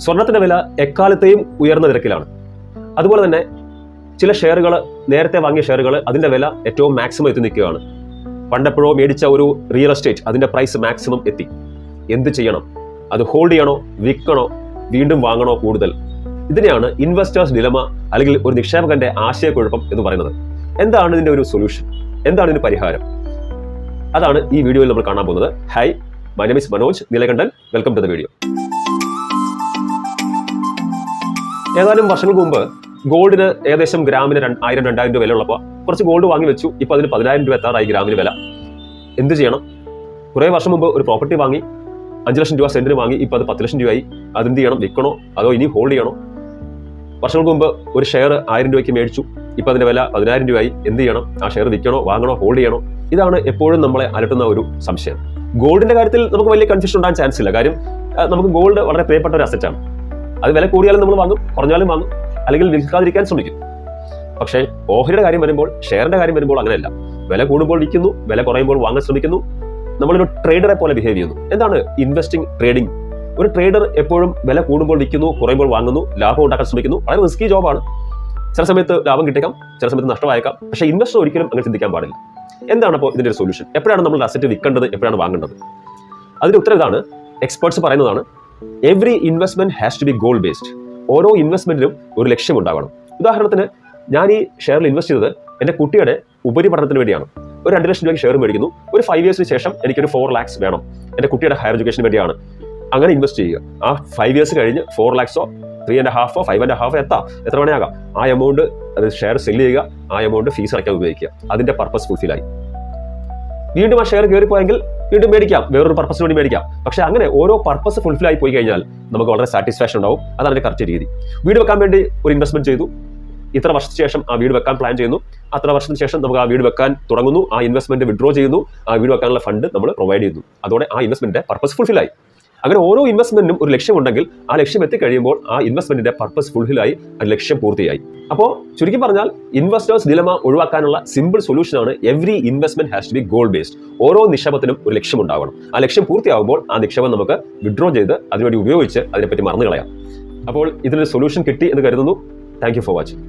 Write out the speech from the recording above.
സ്വർണത്തിന്റെ വില എക്കാലത്തെയും ഉയർന്ന നിരക്കിലാണ്. അതുപോലെ തന്നെ ചില ഷെയറുകൾ, നേരത്തെ വാങ്ങിയ ഷെയറുകൾ, അതിന്റെ വില ഏറ്റവും മാക്സിമം എത്തി നിൽക്കുകയാണ്. പണ്ടെപ്പോഴോ മേടിച്ച ഒരു റിയൽ എസ്റ്റേറ്റ്, അതിന്റെ പ്രൈസ് മാക്സിമം എത്തി. എന്ത് ചെയ്യണം? അത് ഹോൾഡ് ചെയ്യണോ, വിൽക്കണോ, വീണ്ടും വാങ്ങണോ കൂടുതൽ? ഇതിനെയാണ് ഇൻവെസ്റ്റേഴ്സ് ഡിലമ അല്ലെങ്കിൽ ഒരു നിക്ഷേപകന്റെ ആശയക്കുഴപ്പം എന്ന് പറയുന്നത്. എന്താണ് ഇതിന്റെ ഒരു സൊല്യൂഷൻ? എന്താണ് ഇതിന്റെ പരിഹാരം? അതാണ് ഈ വീഡിയോയിൽ നമ്മൾ കാണാൻ പോകുന്നത്. Hi, my name is Manoj Neelakantan. Welcome to the video. ഏതാനും വർഷങ്ങൾക്ക് മുമ്പ് ഗോൾഡിന് ഏകദേശം ഗ്രാമിന് 1000-2000 രൂപ വില ഉള്ളപ്പോൾ കുറച്ച് ഗോൾഡ് വാങ്ങി വെച്ചു. ഇപ്പോൾ അതിന് 10,000 രൂപ എത്താറായി ഗ്രാമിന് വില. എന്ത് ചെയ്യണം? കുറേ വർഷം മുമ്പ് ഒരു പ്രോപ്പർട്ടി വാങ്ങി 5 ലക്ഷം രൂപ സെന്റിന് വാങ്ങി, ഇപ്പോൾ അത് 10 ലക്ഷം രൂപയായി. അതെന്ത് ചെയ്യണം? വിൽക്കണോ അതോ ഇനി ഹോൾഡ് ചെയ്യണോ? വർഷങ്ങൾക്ക് മുമ്പ് ഒരു ഷെയർ 1000 രൂപയ്ക്ക് മേടിച്ചു, ഇപ്പോൾ അതിന്റെ വില 10,000 രൂപയായി. എന്ത് ചെയ്യണം? ആ ഷെയർ വിൽക്കണോ, വാങ്ങണോ, ഹോൾഡ് ചെയ്യണോ? ഇതാണ് എപ്പോഴും നമ്മളെ അലട്ടുന്ന ഒരു സംശയം. ഗോൾഡിന്റെ കാര്യത്തിൽ നമുക്ക് വലിയ കൺഫ്യൂഷൻ ഉണ്ടാകാൻ ചാൻസ് ഇല്ല. കാര്യം നമുക്ക് ഗോൾഡ് വളരെ പ്രിയപ്പെട്ട ഒരു അസറ്റാണ്. അത് വില കൂടിയാലും നമ്മൾ വാങ്ങും, കുറഞ്ഞാലും വാങ്ങും, അല്ലെങ്കിൽ വിൽക്കാതിരിക്കാൻ ശ്രമിക്കും. പക്ഷേ ഓഹരിയുടെ കാര്യം വരുമ്പോൾ, ഷെയറിന്റെ കാര്യം വരുമ്പോൾ അങ്ങനെയല്ല. വില കൂടുമ്പോൾ വിൽക്കുന്നു, വില കുറയുമ്പോൾ വാങ്ങാൻ ശ്രമിക്കുന്നു. നമ്മളൊരു ട്രേഡറെ പോലെ ബിഹേവ് ചെയ്യുന്നു. എന്താണ് ഇൻവെസ്റ്റിംഗ്, ട്രേഡിംഗ്? ഒരു ട്രേഡർ എപ്പോഴും വില കൂടുമ്പോൾ വിൽക്കുന്നു, കുറയുമ്പോൾ വാങ്ങുന്നു, ലാഭം ഉണ്ടാക്കാൻ ശ്രമിക്കുന്നു. വളരെ റിസ്കി ജോബാണ്. ചില സമയത്ത് ലാഭം കിട്ടിയേക്കാം, ചില സമയത്ത് നഷ്ടമായേക്കാം. പക്ഷേ ഇൻവെസ്റ്റർ ഒരിക്കലും അങ്ങനെ ചിന്തിക്കാൻ പാടില്ല. എന്താണ് അപ്പോൾ ഇതിന്റെ ഒരു സൊല്യൂഷൻ? എപ്പോഴാണ് നമ്മൾ അസറ്റ് വിൽക്കേണ്ടത്, എപ്പോഴാണ് വാങ്ങേണ്ടത്? അതിന്റെ ഉത്തരം ഇതാണ്. എക്സ്പേർട്സ് പറയുന്നതാണ്. Every investment has to be goal based. ഓരോ ഇൻവെസ്റ്റ്മെന്റിലും ഒരു ലക്ഷ്യം ഉണ്ടാവണം. ഉദാഹരണത്തിന്, ഞാൻ ഈ ഷെയറിൽ ഇൻവെസ്റ്റ് ചെയ്തത് എൻ്റെ കുട്ടിയുടെ ഉപരിപഠനത്തിന് വേണ്ടിയാണ്. ഒരു 2 ലക്ഷം രൂപയ്ക്ക് ഷെയർ മേടിക്കുന്നു. ഒരു 5 ഇയേഴ്സിന് ശേഷം എനിക്കൊരു 4 lakhs വേണം. എൻ്റെ കുട്ടിയുടെ ഹയർ എഡ്യൂക്കേഷന് വേണ്ടിയാണ്. അങ്ങനെ ഇൻവെസ്റ്റ് ചെയ്യുക. ആ 5 ഇയേഴ്സ് കഴിഞ്ഞ് 4 lakhs 3.5 5.5 എത്ര വേണേ ആകാം. ആ എമൗണ്ട് അത് ഷെയർ സെല് ചെയ്യുക, ആ എമൗണ്ട് ഫീസ് അടയ്ക്കാൻ ഉപയോഗിക്കുക. അതിന്റെ പർപ്പസ് ഫുൾഫിൽ ആയി. വീണ്ടും ആ ഷെയർ കയറിപ്പോയെങ്കിൽ വീണ്ടും മേടിക്കാം, വേറൊരു പർപ്പസിന് വേണ്ടി മേടിക്കാം. പക്ഷേ അങ്ങനെ ഓരോ പർപ്പസ് ഫുൾഫിൽ ആയി പോയി കഴിഞ്ഞാൽ നമുക്ക് വളരെ സാറ്റിസ്ഫാക്ഷൻ ഉണ്ടാവും. അതാണ് അതിന്റെ കറക്റ്റ് രീതി. വീട് വെക്കാൻ വേണ്ടി ഒരു ഇൻവെസ്റ്റ്മെന്റ് ചെയ്തു. ഇത്ര വർഷത്തിന് ശേഷം ആ വീട് വെക്കാൻ പ്ലാൻ ചെയ്യുന്നു. അത്ര വർഷത്തിന് ശേഷം നമുക്ക് ആ വീട് വെക്കാൻ തുടങ്ങുന്നു. ആ ഇൻവെസ്റ്റ്മെന്റ് വിഡ്രോ ചെയ്യുന്നു. ആ വീട് വെക്കാനുള്ള ഫണ്ട് നമ്മൾ പ്രൊവൈഡ് ചെയ്യുന്നു. അതോടെ ആ ഇൻവെസ്റ്റ്മെന്റ് പർപ്പസ് ഫുൾഫിൽ ആയി. അങ്ങനെ ഓരോ ഇൻവെസ്റ്റ്മെന്റിനും ഒരു ലക്ഷ്യമുണ്ടെങ്കിൽ ആ ലക്ഷ്യം എത്തിക്കഴിയുമ്പോൾ ആ ഇൻവെസ്റ്റ്മെന്റിന്റെ പർപ്പസ് ഫുൾഫിലായി, ആ ലക്ഷ്യം പൂർത്തിയായി. അപ്പോൾ ചുരുക്കി പറഞ്ഞാൽ ഇൻവെസ്റ്റേഴ്സ് ഡിലമ ഒഴിവാക്കാനുള്ള സിമ്പിൾ സൊല്യൂഷനാണ് every investment has to be goal based. ഓരോ നിക്ഷേപത്തിനും ഒരു ലക്ഷ്യം ഉണ്ടാവണം. ആ ലക്ഷ്യം പൂർത്തിയാകുമ്പോൾ ആ നിക്ഷേപം നമുക്ക് വിഡ്രോ ചെയ്ത് അതിനുവേണ്ടി ഉപയോഗിച്ച് അതിനെപ്പറ്റി മറന്നു കളയാം. അപ്പോൾ ഇതിനൊരു സൊല്യൂഷൻ കിട്ടി എന്ന് കരുതുന്നു. Thank you for watching.